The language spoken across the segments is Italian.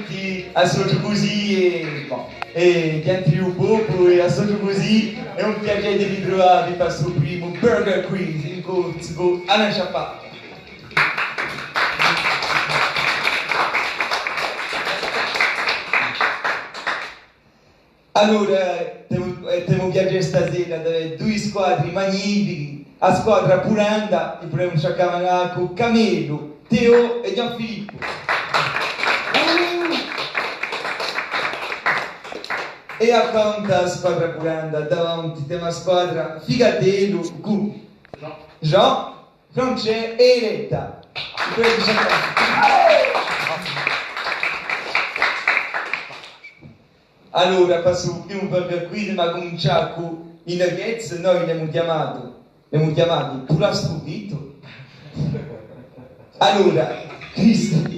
tutti associo così e chiantri un po' e associo così è un piacere di ritrovarvi per il suo primo Burger Quiz in corso alla Ciappata. Allora, abbiamo piacere stasera di avere due squadre magnifiche, la squadra Puranda e poi ci chiamare con Camelo, Teo e Gianfilippo. E accanto alla squadra Puranda, davanti a una squadra Figatello, Gu, Jean, Francesco e Eletta. Allora, passo il primo Burger Quiz, ma cominciare con i nuggets, noi li abbiamo chiamati Purastupito. Allora, Cristo.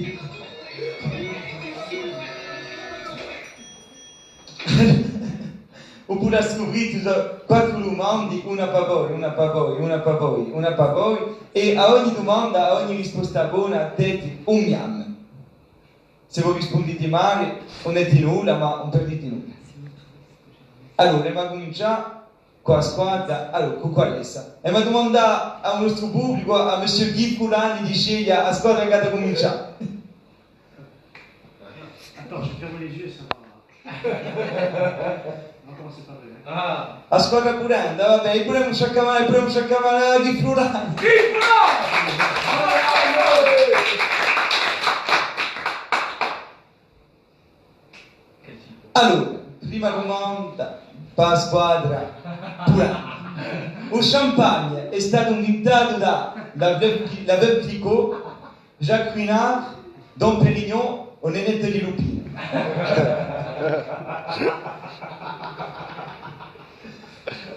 Oppure Purastupito, 4 domande, una per voi, e a ogni domanda, a ogni risposta buona, date un miam. Se voi rispondete male, non dite nulla, ma non perdete nulla. Allora, ma cominciare con la squadra, allora, con qual'essa. E ma domanda al nostro pubblico, a Monsieur Guy Fulani, di scegliere la squadra che ha da cominciare. Attends, je ferme les yeux, ça va. On va commencer par lui. La squadra Puranda, vabbè, proviamo a chiamare Guy Fulani. Guy Fulani! Allora, prima domanda per la squadra Puranda. Il champagne è stato inventato da Veuve Clicquot, Jacques Cuinard, Dom Pérignon o Nenette di Lupino.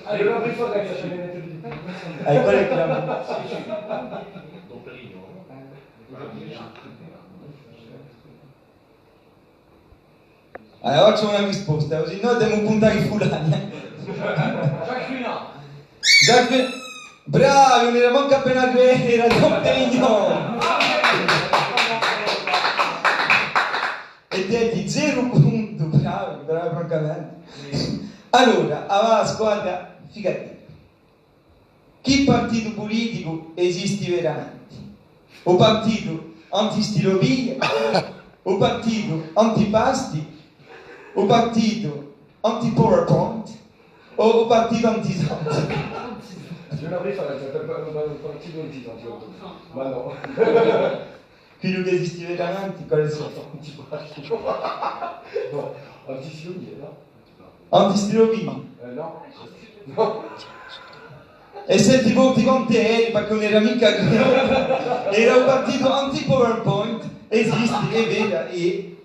Allora, per favore, che c'è Nenette di Lupino? Qual è il chiamo? Dom Pérignon. Allora faccio una risposta, così noi dobbiamo puntare i fulani. Jacques, bravi, non era manco appena che era Dom Pérignon. E te di 0 punto, bravi, francamente. Allora, aveva la squadra Figatello. Che partito politico esiste veramente? O partito anti-stiloviglia? O partito antipasti? O partito anti-PowerPoint? O partito anti-santi? Je n'avrei fatto un partito anti-santi, ma no. Quello che esiste veramente, quale sono? Antipatico. No, anti-stiloviglia, no? Anti-stiloviglia? No. No. E se ti voti con te, perché non era mica era un partito anti-PowerPoint, esiste, è vera, e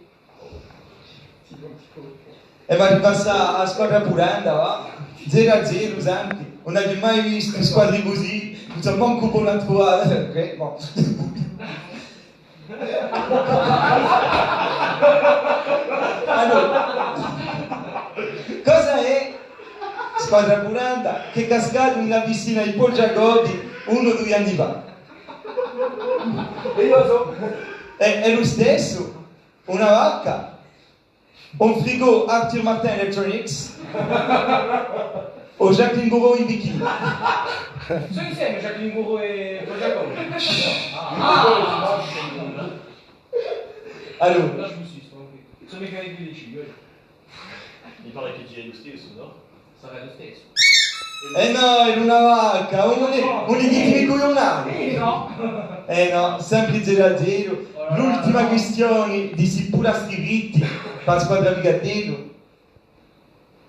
va a ripassare alla squadra Puranda, va? 0-0, Santi, non avevi mai visto squadre così, non so manco con la tua, ok? Bon. Allora, cosa è squadra Puranda che è cascato nella piscina di Poggiacoti 1 o 2 anni fa? E io so. È lo stesso, una vacca, un frigo Arthur Martin Electronics o Jacqueline Gouraud in bikini. Sono insieme Jacqueline Gouraud e Poggiacoli. Allora, Là, je me suis trompé. Sono i carichi di cibo. Mi pare che sia lo stesso, no? Sarà lo stesso. no, era una vacca, un ditemi coglionati. No. No, sempre 0-0. L'ultima questione di Sipura Scrivitti per la squadra Pigatello.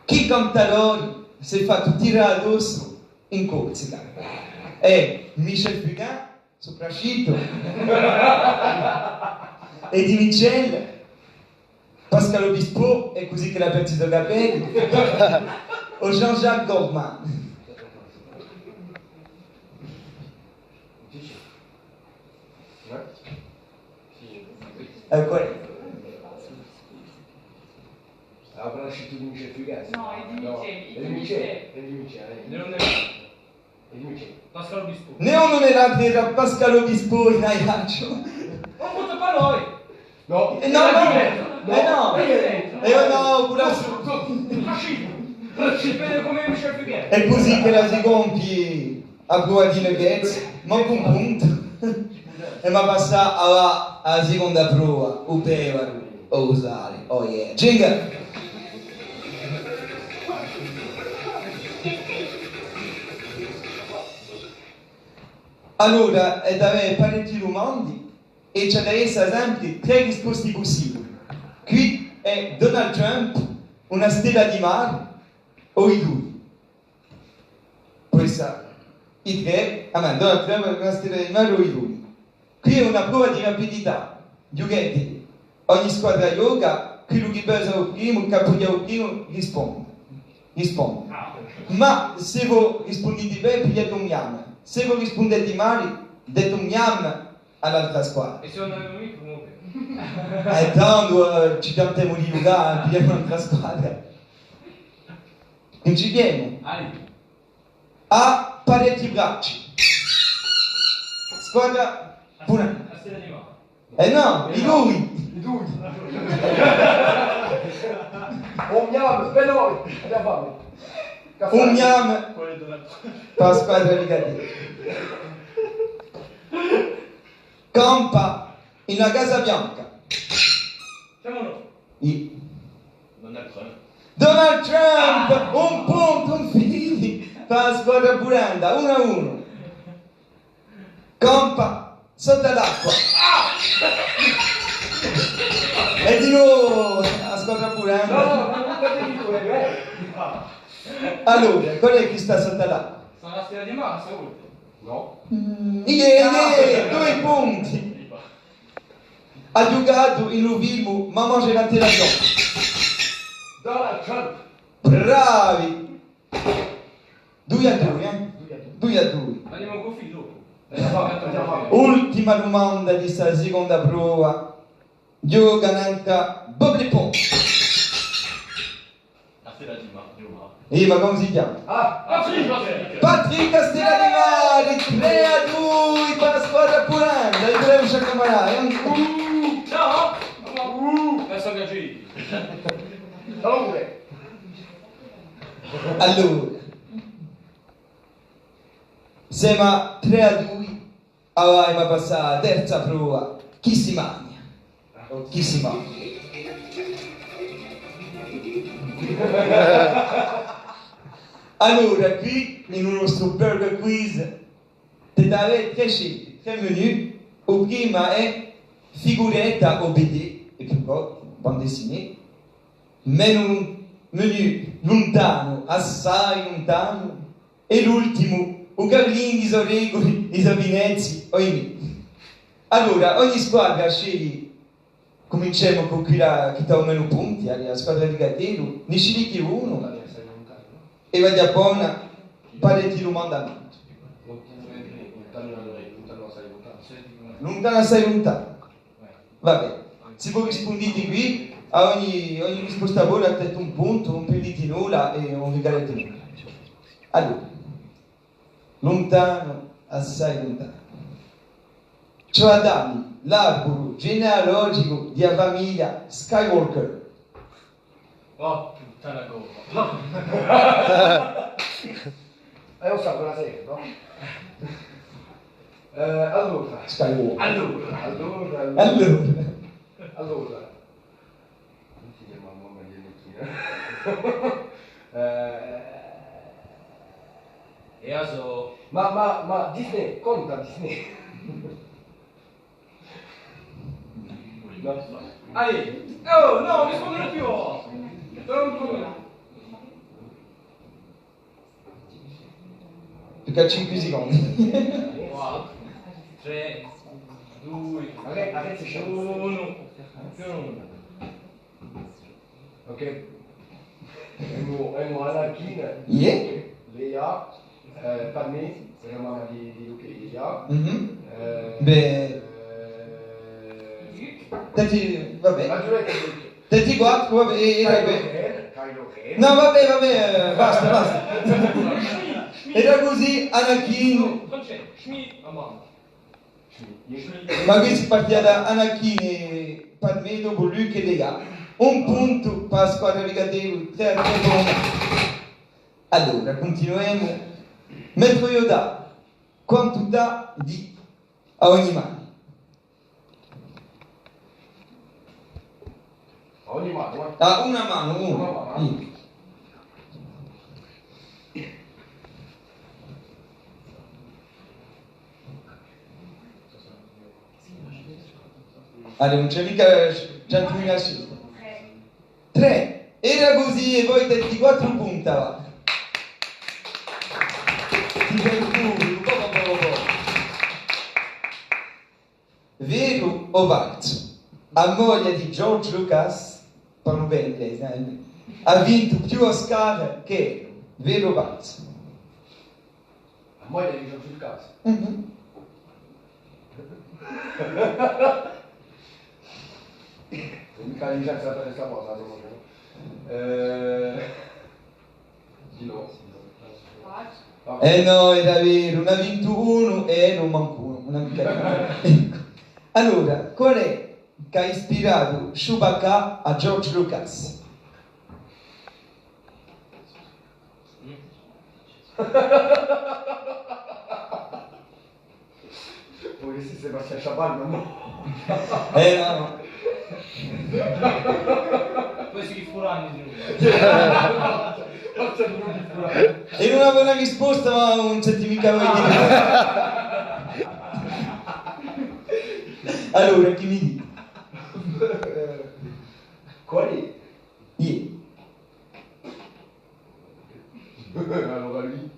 Chi cantatori si è fatto tirare addosso in Corsica? È Michel Fugain, soprascritto, e di Michel, Pascal Obispo, è così che l'ha perso i capelli, o Jean-Jacques Goldman. Qual è? Avrà scelto di Michel Fugain? No, è di Micheli. È di Michel. È di Michel. Non è È di Michel. Pascal Obispo. Neo non era Pascal Obispo in Aiaccio. Ma punto per noi! No. No, no, no! E no, pure su. Si vede come Michel Fugain. È così che la si compie a provadino che manca un punto. E ma passa alla seconda prova, o per usare. Oh yeah. Jingle! Allora, da avere parecchi domande e c'è da essere sempre 3 risposte possibili. Qui è Donald Trump, una stella di mare o i due? Questa, i 3, Donald Trump è una stella di mare o i due? Qui è una prova di rapidità. Giocate, ogni squadra gioca, quello che pesa il primo, il capo di primo risponde. Ma se voi rispondete bene, pigliate un yam. Se voi rispondete male, date un yam all'altra squadra. E se non avevo mica comunque. Tanto ci diamo tempo di giocare, pigliamo un'altra squadra. Non ci viene. Ha parecchi bracci. Squadra pure. La stella di mare. No, i due. I due. Un miam, per noi. Andiamo. Un yam Qual è Donald Trump? per la squadra di cadete. Campa in una casa bianca. Siamo noi. Donald Trump. Donald Trump, un punto, un fili per la squadra puranda, 1-1. Campa sotto l'acqua. E di nuovo la squadra puranda. No, non devi dire, Allora, qual è chi sta sotto l'acqua? Sono la stella di mare, stavolta. No. Yeah, 2 punti. Ha giocato in un film Mamma c'è la televisione. Donald Trump. Bravi. 2-2, 2-2. Andiamo con filo dopo. Andiamo. Ultima domanda di questa seconda prova. Gioca un'altra Bobby Pong. La stella di mare. Ma come si chiama? Patrick Stella di Mari, 3-2 per la squadra puranda. E dovremmo sciaccamarare. No! Adesso gaggi. Salute. Allora, siamo 3-2. Allora, ma passa la terza prova. Chi si mangia? Chi si mangia? Allora, qui in un nostro burger quiz ti dare 3 scelte, 3 menu. Il primo è figuretta o BD, e più volte, bande dessinée. Menu lontano, assai lontano. E l'ultimo, o Carlini, i Sorregoli, i Sabinezzi o i miei. Allora, ogni squadra sceglie. Cominciamo con quella che dà meno punti, la squadra di Gatero. Ne scegli uno. E vai a buona parecchi domandamenti. Lontano assai lontano. Vabbè, se voi rispondete qui, a ogni risposta buona avete un punto, un perdite nulla e un regalete nulla. Allora, lontano, assai lontano. Cioè Adami, l'arboro genealogico di famiglia Skywalker. Oh, puttana cosa. Ho stato una serie, no? Allora. Skywalker. Allora. Non si chiama mamma di Nicchina. E aso. Ma Disney, conta Disney. No. Oh, no, rispondono più. Tronco. Perché a 5 secondi. 4, 3, 2, Adesso c'è 1. Ok. Abbiamo Anarchina. Yeah? Lea. Padme. È la mamma di Luca e Lea. Beh, vabbè. La giuretta. 34, vabbè, Kylo Ren. No, vabbè, basta. Era così, Anakin. Ma qui si partiva da Anakin e Padme dopo Luke e Leia. un punto per la squadra Vigatevoli, 3 a 3 buona. Allora, continuiamo. Metro io da, quanto dà di a ogni mano? A ogni mano, eh? A una mano, Una uno. mano. Via. Allora, non c'è mica 100.000 scelte. 3. Era così e voi tetti 4 punti avanti. Ti percuri, poco. Vero o falso? A moglie di George Lucas, parlo bene inglese, ha vinto più Oscar che vero o falso? A moglie di George Lucas. Mhm. Mica la licenza per questa cosa, secondo me. Di no. No, era vero, ne ha vinto uno e non manco uno, una mica. Ecco. Allora, qual è che ha ispirato Chewbacca a George Lucas? Poi si Sebastian Chabal, ma no. No. Poi si furanno di nuovo. Forse non mi furare. E non avevo una risposta, ma non senti mica voi dire. Allora, chi mi dice? Quali? Io. Allora lì.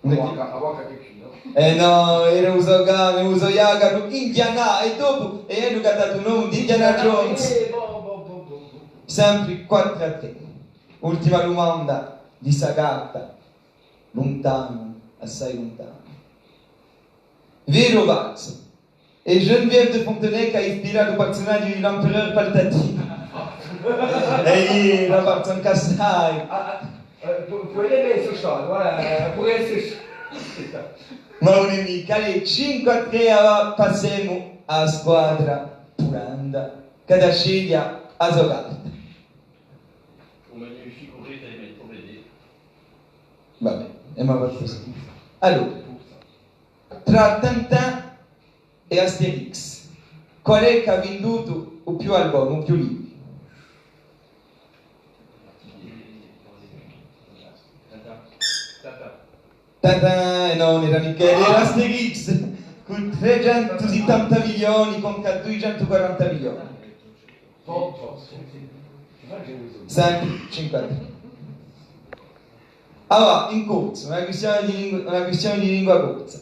A Waka che chi, no? No, era uso Yagaru, Indiana, e dopo, e hanno cantato un nome di Indiana Jones. Sempre 4 a 3. Ultima domanda di Sagata, lontano, assai lontano. Vero o falso? E Geneviève de Fontenay che ha ispirato il personaggio di l'Empereur Palpatine. E la parte anche assai. Puoi vedere il sociale, guarda, può essere. Ma un nemico, alle 5 a 3 passiamo alla squadra Puranda, che da sceglie a giocare. Au magnifique ouvrier, t'as les problèmes. Vabbè, e ma va così. Allora, tra Tintin e Asterix, qual è che ha venduto o più album, o più libri? Tintin, no, non era mica, era Asterix, con 370 milioni contro 240 milioni. Sempre 50. Allora, in corso, una questione di lingua corsa.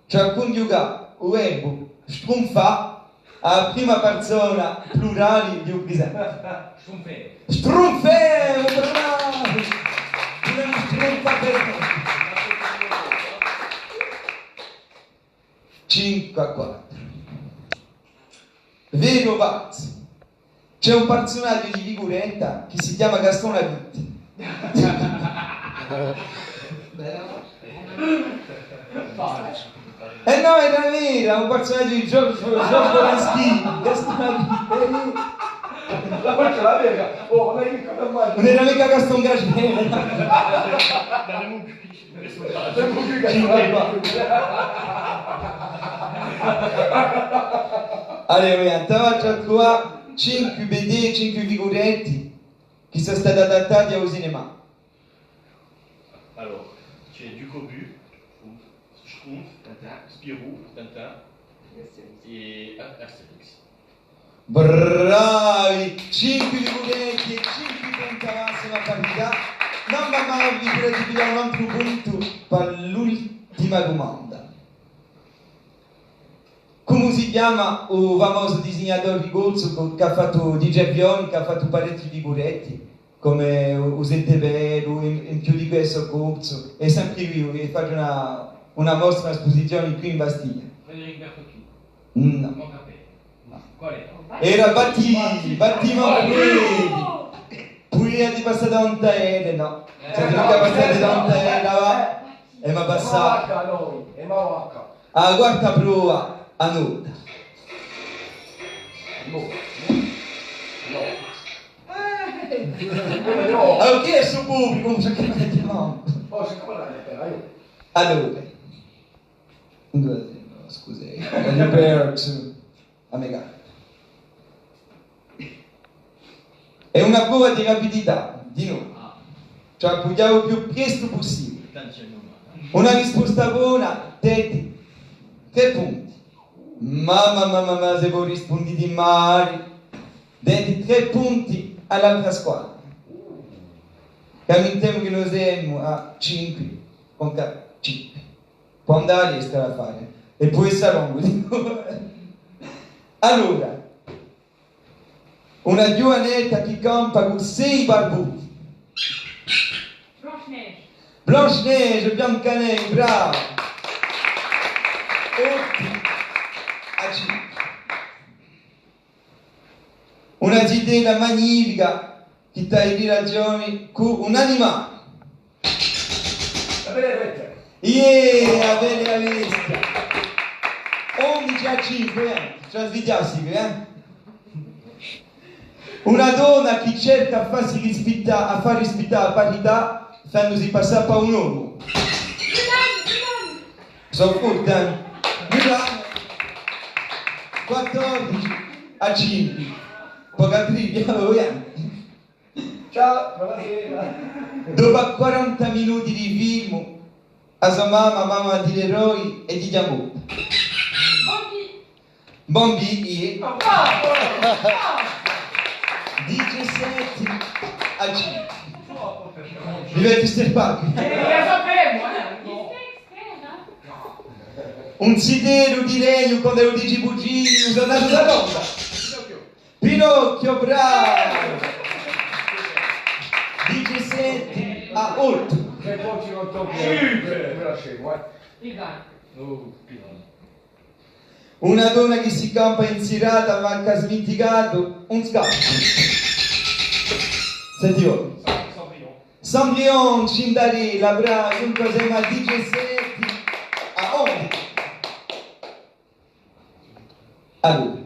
Cioè, congiugare il verbo strunfa alla prima persona plurale di un presente. Strunfè. Strunfè, bravo! Una strunfa per 5 a 4. Vero o falso? C'è un personaggio di Liguretta che si chiama Gaston Labitte. No, era vera, un personaggio di George Polanski. Gaston Labitte. La faccia la vera. Oh, lei che cosa mangia? Non era mica Gaston Gagena. Siamo qui che Allora, andavamo qua 5 BD, 5 figuretti che sono stati adattati al cinema. Alors, c'è Ducobu, Schtroumpf, Spirou, Tintin et Astérix. Bravi! 5 figuretti e 5 punti avanti alla partita. Non va male, vi prego di dare un altro punto per l'ultima domanda. Come si chiama il famoso disegnatore di Gozzo che ha fatto di Gervioni, che ha fatto parecchi figuretti, come Usette Vero, in più di questo Gozzo, e sempre lui che fa una mostra, un'esposizione qui in Bastiglia? Frédéric Bertocchi. No. Non capito. Qual è? Era Battiman Puglia di passare da un taele, no. Cioè, mica passare da un taele, va? E ma passare. Waka noi, è ma Waka. Ah, quarta prova, a nuda. No. No. Allora, chi è il suo pubblico? Non so che mettiamo. Oh, se come la lettera, io. Allora, no, scusi, Roberto, amica. È una prova di rapidità, di noi. Cioè, appoggiamo il più presto possibile. Una risposta buona, 3 punti. Ma, se voi rispondete male, date 3 punti all'altra squadra. Cammintiamo che noi siamo a 5 contro 5. Può andare e stare a fare. E poi sarà lungo. Allora, una giovanetta che campa con 6 barbuti. Blanche-Neige, Biancaneve, bravo. 8 a 5. Una gitella magnifica che tagli ragioni con un animale. La bella lettera. La bella bestia. 11 a 5, cioè svidiassi, Una donna che cerca a farsi rispettare, a far rispettare la parità fandosi passare per un uomo. Sono forte, 14 a 5. Poca trivia, Ciao, buonasera. Dopo 40 minuti di film, a sua mamma di Leroy e di Diamò. Bombi, 17 a 5. Diverti sterpacchi. La sapevo, Un sidero di legno con delle digibugini usando la roba. Pinocchio, bravo. 17 a 8. Che poi ci non tocca. Me la scemo, Una donna che si campa in serata ma che ha smenticato un scatto. Senti ora. Sambrion, Cindarella, bravo, un cos'è 17 a 11. Allora,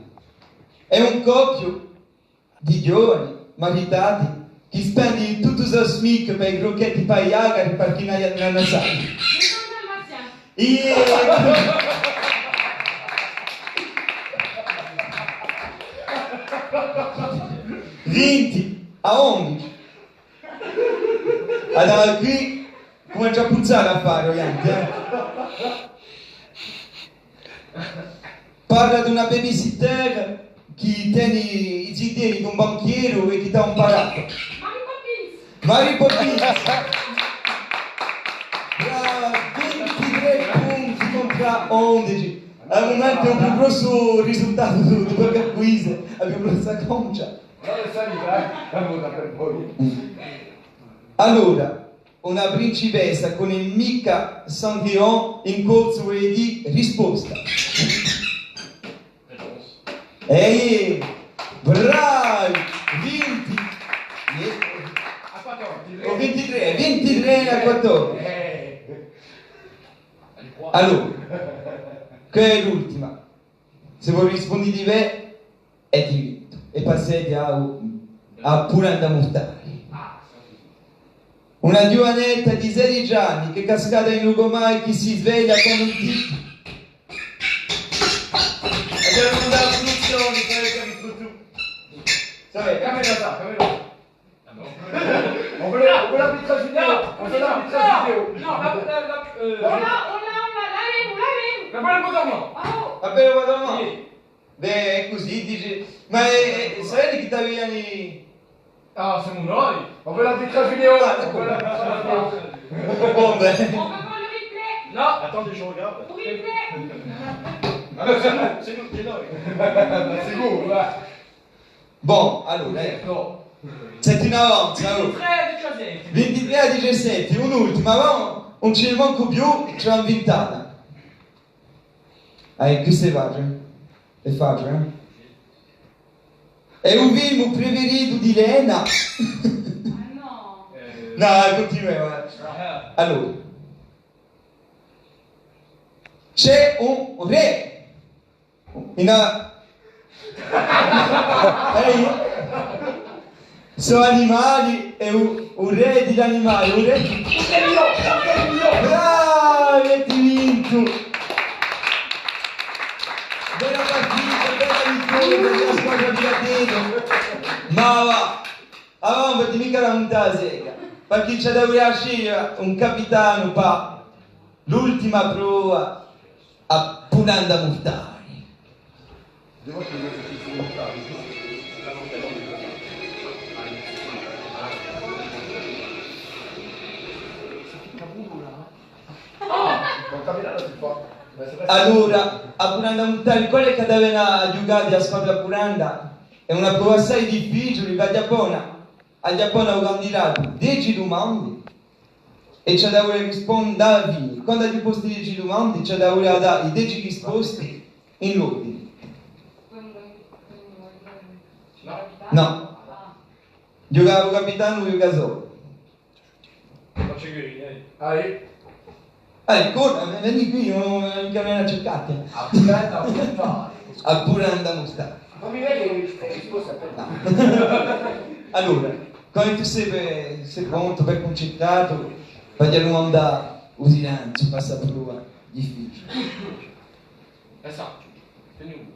è un coppio di giovani maritati che spendono tutto il smic per i crocchetti paiagari per chi non ha sa. Vinti a 11. Allora qui comincia a puzzare a fare ovviamente. Parla di una babysitter che tiene i ziteri di un banchiero e che dà un parato. Mary Poppins. Brava, 23 punti contro 11. Al momento è il più grosso risultato di quel quiz, la più grossa concia. Allora, una principessa con il mica Saint-Guillaume in corso di risposta. Ehi, bravi, 20. O 23 a 14. Allora, che è l'ultima. Se voi rispondete di me, è diritto. E passate a pure da mortali. Una giovanetta di 16 anni che cascata in lugomai che si sveglia con un dito. Abbiamo dato soluzioni per tu. Sapete? Camera. On veut la vitrage vidéo. On veut la vitrage vidéo. La bella madonna. Va bene, madonna? Beh, è così, dice. Ma sai che t'avevano... Ah, siamo noi. On veut la vitrage vidéo. Ah, On veut la vitrage vidéo. Bon, ben... No. Attendez, je regarde. C'est nous, c'est noi. Sicuro, vai. Bon, allora, No. senti una volta, allora. 23 a 17, un'ultima, ma non ce ne manco più, ce l'ho inventata. Questo è facile, È un film preferito di Lena. No, continuiamo. Allora, c'è un re in una... Sono animali e un re di animali, un re di... Bravo, avete vinto! Bella partita, bella vittoria della squadra Piateto! Ma va! Allora non vedi mica la montata secca, perché c'è da scegliere un capitano per l'ultima prova a Punanda Muftari. Devo che esercizi mentali. Non camminare si fa. Allora, a Punanda Muftari, quello che deve giocare a squadra Punanda è una prova assai difficile, perché a Giappone ho candidato 10 domande e c'è da rispondere. Quando hai posto 10 domande, c'è da dare i 10 risposte in ordine. No. Giocavo capitano, gioca solo. Faccio chiarire. Corra, vieni qui, non mi a cercare. A Punanda Muftari. Non mi vedi le risposte per no. Allora, quando tu sei pronto, ben concentrato, vai a domanda usinante, passa la prova difficile. Esatto. Segno uno.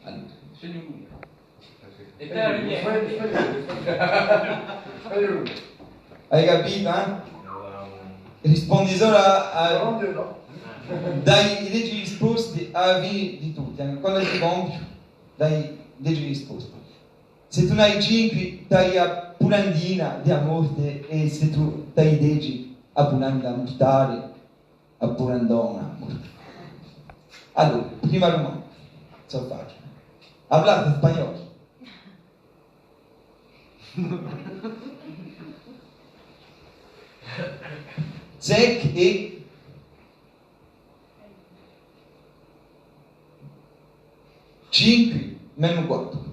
Allora, Segno uno. E te la richiedi. hai capito, eh? Rispondi solo dai 10 risposte alla fine di tutti. Quando ti compri, dai 10 risposte. Se tu ne hai 5, dai a Punandina di morte, e se tu dai 10 a Punanda Muftari, a Punandona. Allora, prima domanda, so facile. Parlate spagnolo? Sec e cinque meno 4.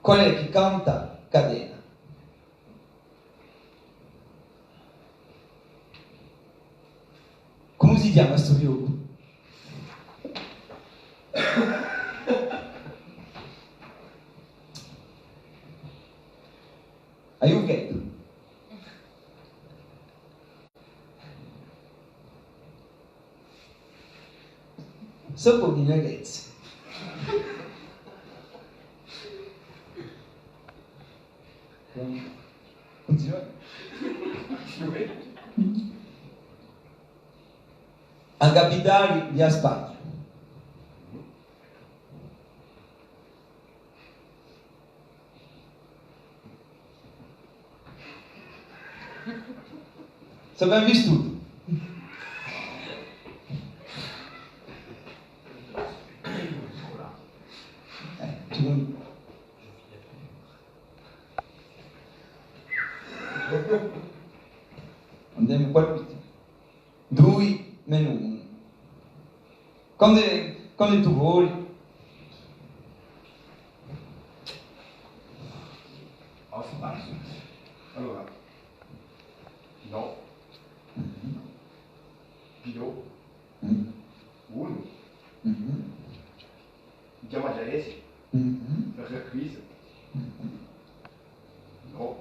Qual è che canta Cadena? Come si chiama questo fiume? Hai un gatto? Saponi ragazzi. Continua. A capitale di Spagna. Se ben vissuto. Andiamo qua l'ultimo. 2 meno 1. Quando tu vuoi. Allora, no, Pino, 1, mi chiama Gianesi, per il quiz, no,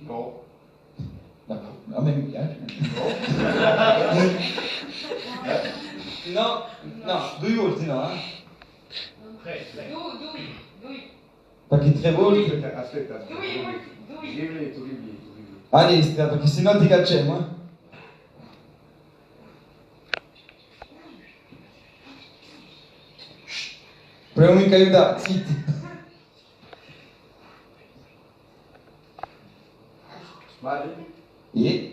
no, A me mi piace. No, no, 2 volte no, eh? Perché 3 volte? Aspetta, rivedi. A destra, perché sennò ti cacciamo, eh? Proviamo mica aiutare, zitti. Sbagli? E?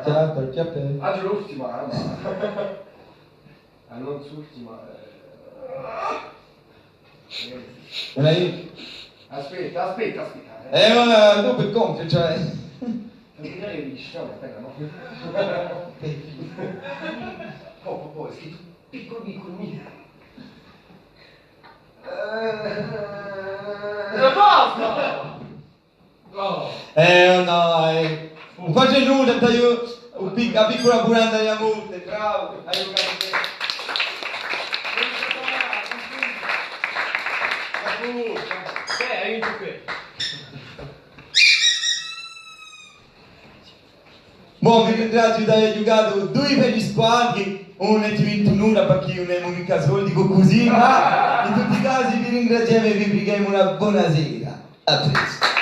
Ciao, perché per... Oggi l'ultima, ma... non l'ultima... Non hai... Aspetta. Ma dopo il compito, cioè... Non mi dai di diciamo, aspetta, no? Poi, è scritto piccolo. Basta! Oh. No, Non faccio nulla, io una piccola burrata di multe, bravo, hai giocato bene. Hai vinto qui. Mo vi ringrazio di aver giocato due per gli squadri, uno è vinto nulla perché non è mica soldi così, ma in tutti i casi vi ringraziamo e vi preghiamo una buona sera. A presto.